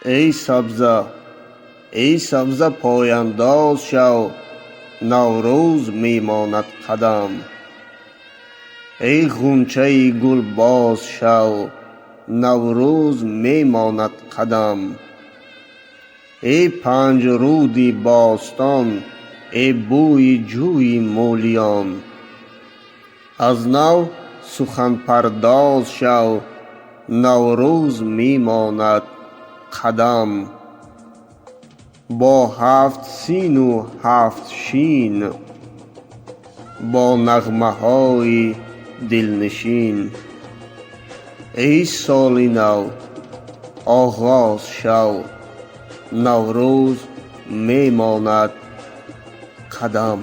ای سبزه پاینداز شو، نوروز می ماند قدم. ای غنچه گل باز شو، نوروز می ماند قدم. ای پنج رودی باستان، ای بوی جوی مولیان. از نو سخن پرداز شو، نوروز می ماند قدم. با هفت سین و هفت شین، با نغمه های دلنشین. ای سال نو آغاز شو، نوروز می ماند قدم.